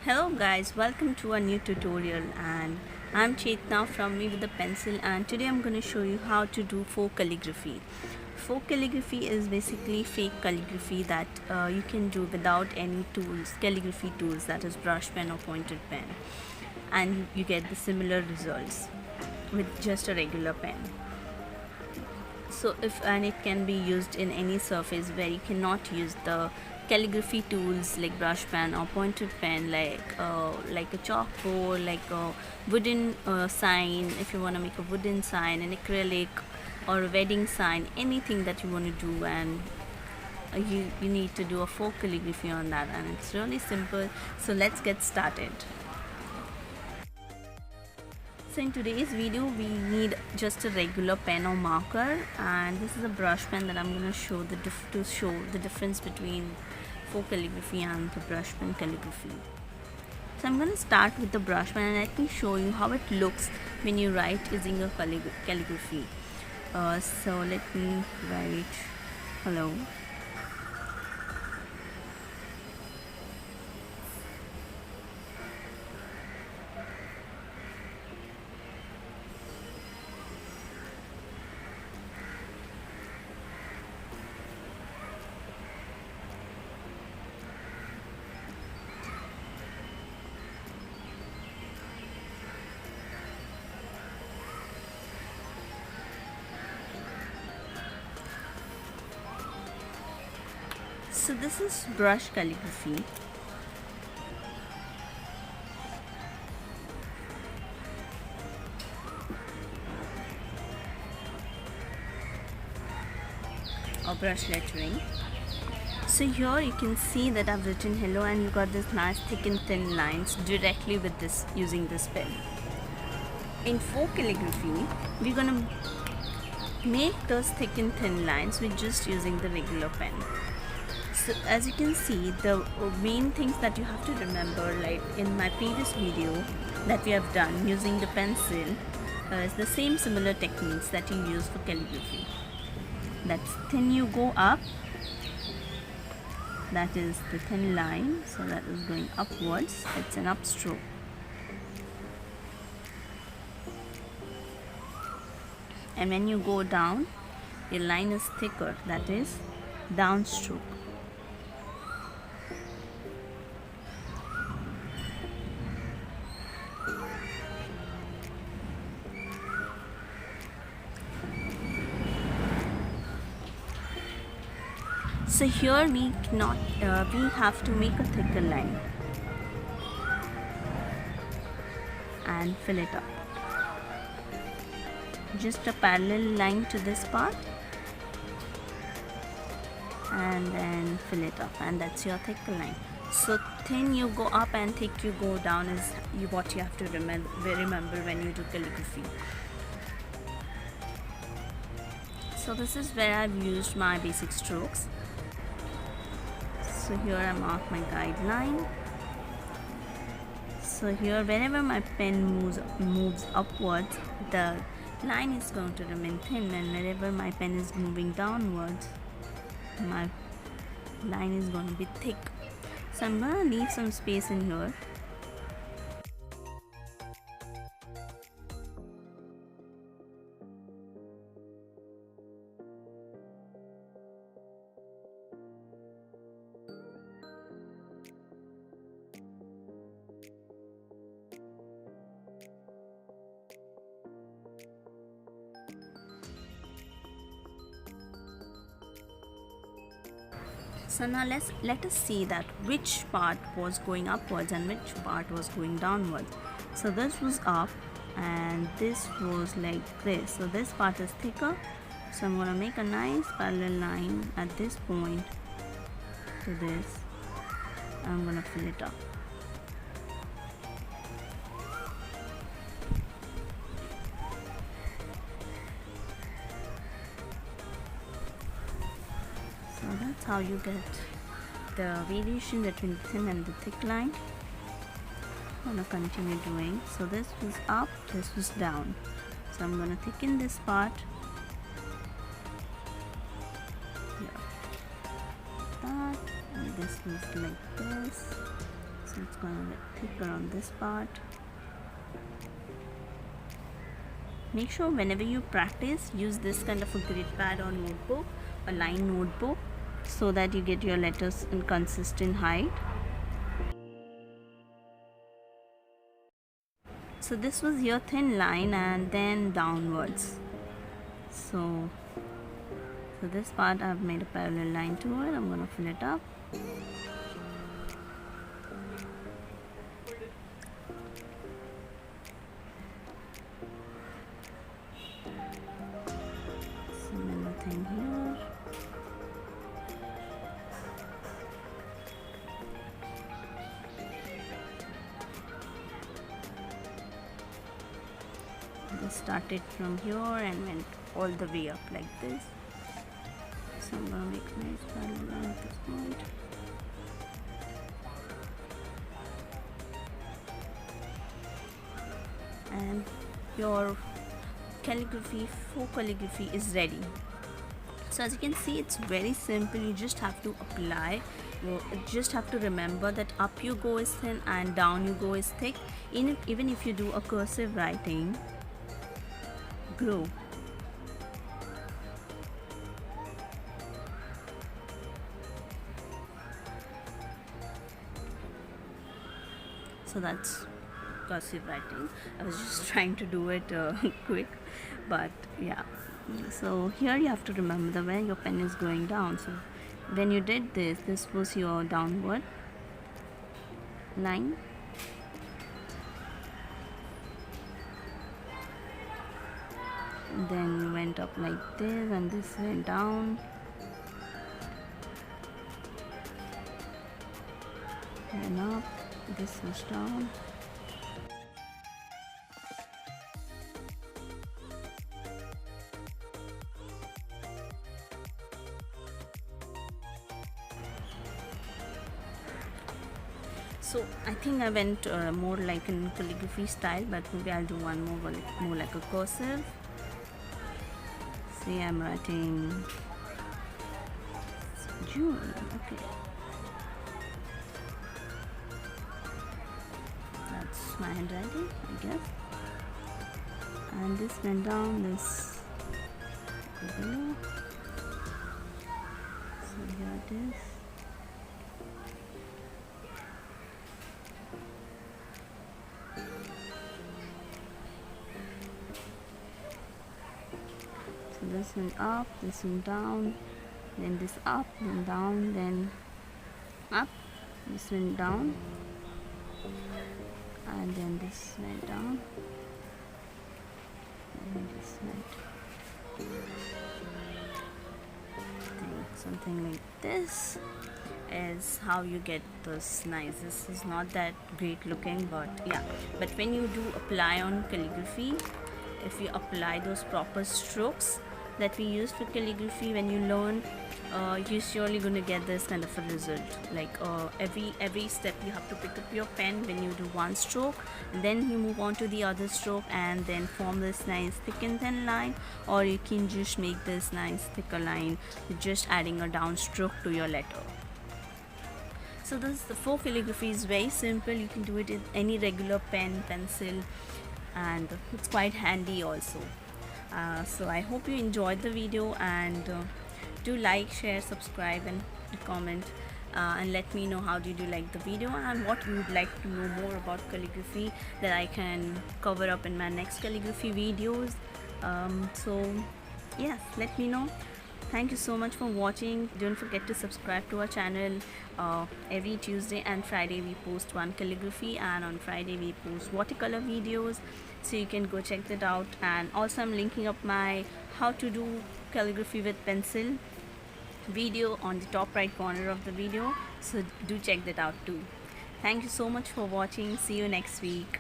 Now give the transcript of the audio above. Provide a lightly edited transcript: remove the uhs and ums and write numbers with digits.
Hello guys, welcome to a new tutorial, and I'm Chetna from Me with a Pencil, and today I'm going to show you how to do faux calligraphy. Faux calligraphy is basically fake calligraphy that you can do without any tools, calligraphy tools, that is brush pen or pointed pen, and you get the similar results with just a regular pen. And it can be used in any surface where you cannot use the calligraphy tools like brush pen or pointed pen, like a chalkboard, like a wooden sign. If you want to make a wooden sign, an acrylic or a wedding sign, anything that you want to do, and you need to do a faux calligraphy on that, and it's really simple. So let's get started. So in today's video we need just a regular pen or marker, and this is a brush pen that I'm going to show the difference between faux calligraphy and the brush pen calligraphy. So I'm going to start with the brush pen, and let me show you how it looks when you write using a calligraphy. So let me write hello. So this is brush calligraphy. Or brush lettering. So here you can see that I've written hello, and you got this nice thick and thin lines directly with this, using this pen. In faux calligraphy, we're gonna make those thick and thin lines with just using the regular pen. So as you can see, the main things that you have to remember, like in my previous video that we have done using the pencil, is the same similar techniques that you use for calligraphy. That's thin, you go up, that is the thin line, so that is going upwards, it's an upstroke. And when you go down, your line is thicker, that is downstroke. So here we have to make a thicker line and fill it up. Just a parallel line to this part, and then fill it up, and that's your thicker line. So thin you go up and thick you go down is what you have to remember when you do calligraphy. So this is where I've used my basic strokes. So here I mark my guideline. So here whenever my pen moves upwards, the line is going to remain thin, and wherever my pen is moving downwards, my line is going to be thick. So I'm going to leave some space in here. So now let us see that which part was going upwards and which part was going downwards. So this was up and this was like this. So this part is thicker. So I'm going to make a nice parallel line at this point to this. I'm going to fill it up. So that's how you get the variation between the thin and the thick line. I'm going to continue doing. So this was up, this was down. So I'm going to thicken this part here. That, and this was like this. So So it's gonna get thicker on this part. Make sure whenever you practice, use this kind of a grid pad or notebook, a line notebook, so that you get your letters in consistent height. So this was your thin line and then downwards. So this part I've made a parallel line to it. I'm gonna fill it up. Similar thing here. This started from here and went all the way up like this. So I'm gonna make a nice parallel line at this point. And your calligraphy, faux calligraphy is ready. So as you can see, it's very simple. You just have to apply. You just have to remember that up you go is thin and down you go is thick. Even if you do a cursive writing, grow. So that's cursive writing. I was just trying to do it quick, but yeah. So here you have to remember where your pen is going down. So when you did this, this was your downward line. Then you went up like this and this went down. And up, this was down. So I think I went more like in calligraphy style, but maybe I'll do one more like a cursive. See, I'm writing June. Okay, that's my handwriting, I guess. And this went down, this below. So here it is. So this went up, this went down, then this up, then down, then up, this went down, and then this went down, and this went. I think something like this is how you get this nice. This is not that great looking, but yeah. But when you do apply on calligraphy, if you apply those proper strokes that we use for calligraphy, when you learn, you're surely going to get this kind of a result. Like every step you have to pick up your pen when you do one stroke, and then you move on to the other stroke and then form this nice thick and thin line, or you can just make this nice thicker line with just adding a down stroke to your letter. So the faux calligraphy is very simple. You can do it with any regular pen, pencil, and it's quite handy also. So I hope you enjoyed the video, and do like, share, subscribe, and comment, and let me know how did you like the video and what you would like to know more about calligraphy that I can cover up in my next calligraphy videos. So yes, let me know. Thank you so much for watching. Don't forget to subscribe to our channel. Every Tuesday and Friday we post one calligraphy, and on Friday we post watercolor videos, so you can go check that out. And also I'm linking up my how to do calligraphy with pencil video on the top right corner of the video, so do check that out too. Thank you so much for watching. See you next week.